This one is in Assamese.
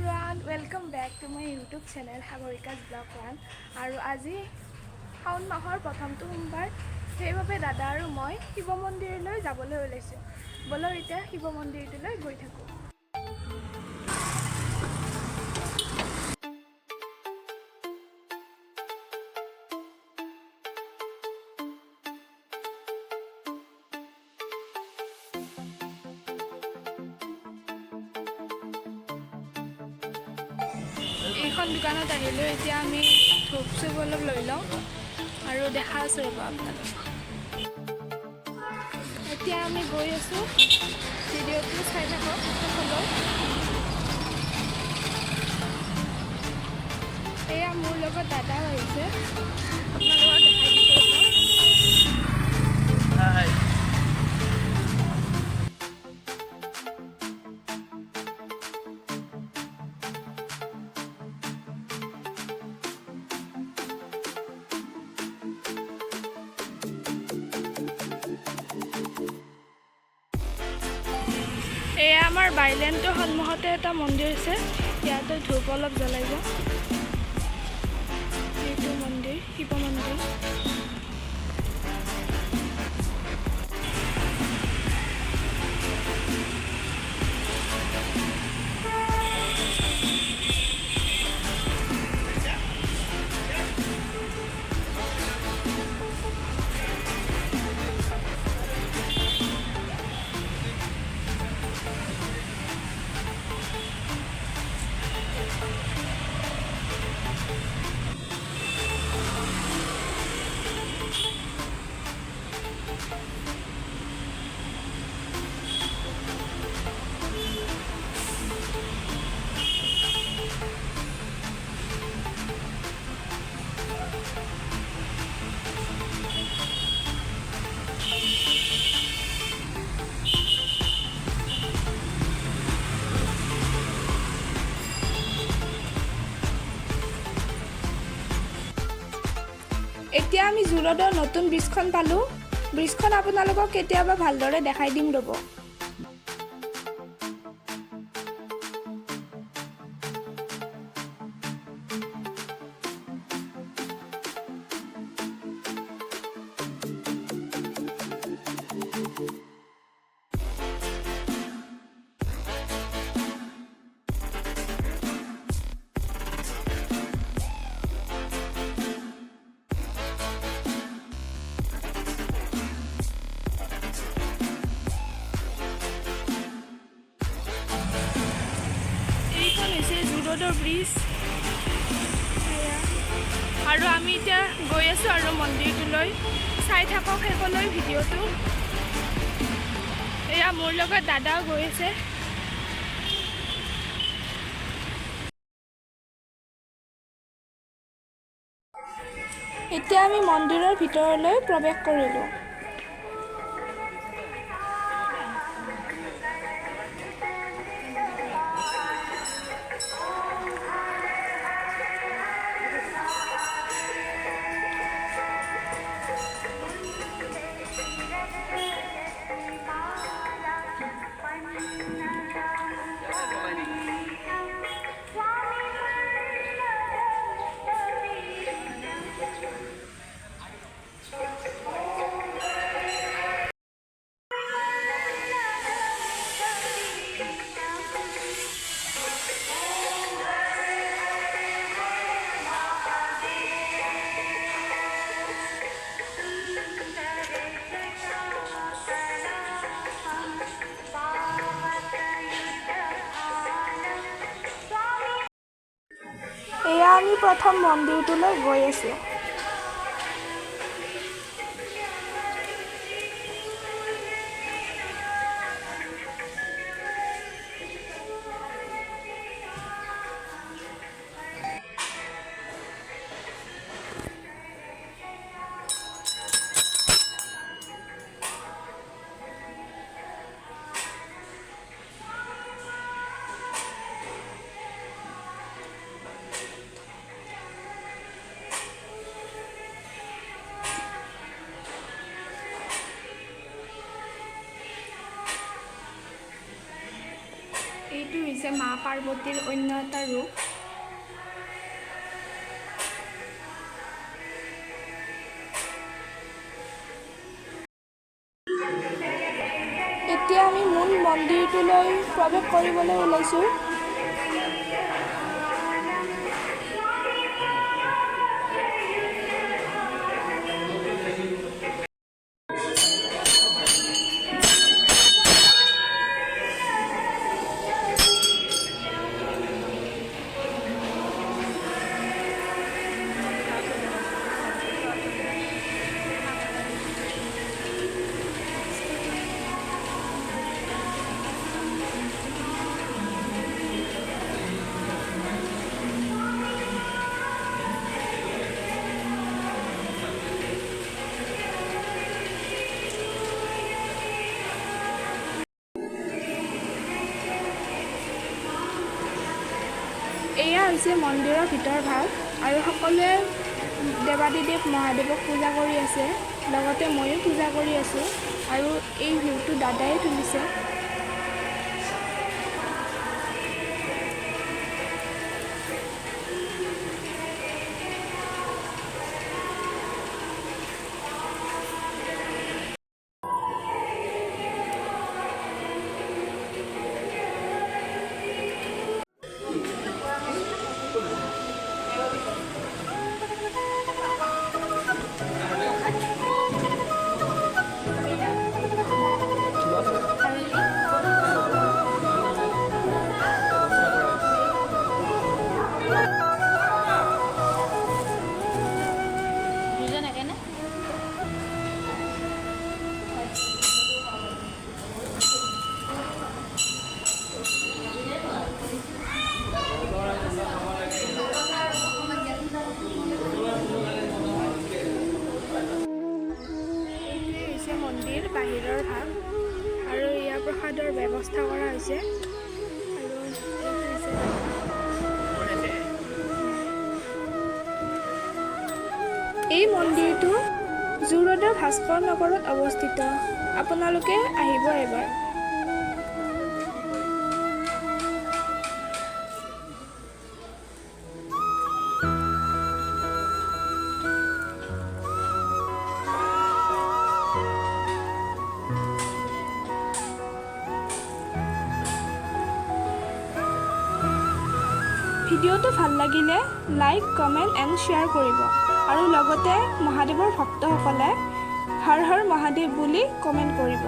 everyone, welcome back to my YouTube channel Sagarika's Vlog 1 আৰু আজি শাওণ মাহৰ প্ৰথমটো সোমবাৰ সেইবাবে দাদা আৰু মই শিৱ মন্দিৰলৈ যাবলৈ ওলাইছো। বলক এতিয়া শিৱ মন্দিৰলৈ গৈ থাকো। এইখন দোকানত আহিলোঁ। এতিয়া আমি ধূপ চুপ অলপ লৈ লওঁ আৰু দেখা আছোঁ ৰ'ব আপোনালোক। এতিয়া আমি গৈ আছোঁ, ভিডিঅ'টো চাই থাকক সকলোৱে। এয়া মোৰ লগত দাদা আহিছে, আপোনালোকক দেখাই দিছোঁ। এয়া আমাৰ বাইলেণ্ডৰ সন্মুখতে এটা মন্দিৰ আছে, ইয়াতে ধূপ অলপ জ্বলাই যাওঁ। এইটো মন্দিৰ শিৱ মন্দিৰ। এতিয়া আমি জোৰদৰ নতুন ব্ৰিজখন পালোঁ। ব্ৰিজখন আপোনালোকক কেতিয়াবা ভালদৰে দেখাই দিম ৰ'ব। জোৰদৰ ব্ৰিজ আৰু আমি এতিয়া গৈ আছোঁ আৰু মন্দিৰটোলৈ। চাই থাকক শেষলৈ ভিডিঅ'টো। এয়া মোৰ লগত দাদাও গৈ আছে। এতিয়া আমি মন্দিৰৰ ভিতৰলৈ প্ৰৱেশ কৰিলোঁ। এয়া আমি প্ৰথম মন্দিৰটোলৈ গৈ আছোঁ। হৈছে মা পাৰ্বতীৰ অন্য এটা ৰূপ। এতিয়া আমি মূল মন্দিৰটোলৈ প্ৰৱেশ কৰিবলৈ ওলাইছোঁ। এয়া হৈছে মন্দিৰৰ ভিতৰ ভাগ আৰু সকলোৱে দেৱাদিদেৱ মহাদেৱক পূজা কৰি আছে। লগতে ময়ো পূজা কৰি আছোঁ আৰু এই ভিউটো দাদাই তুলিছে। মন্দিৰ বাহিৰৰ ভাগ আৰু ইয়াৰ প্ৰসাদৰ ব্যৱস্থা কৰা হৈছে। এই মন্দিৰটো জোৰডৰ ভাস্কৰ নগৰত অৱস্থিত। আপোনালোকে আহিব এবাৰ। ভিডিঅ'টো ভাল লাগিলে লাইক, কমেণ্ট এণ্ড শ্বেয়াৰ কৰিব আৰু লগতে মহাদেৱৰ ভক্তসকলে হৰ হৰ মহাদেৱ বুলি কমেণ্ট কৰিব।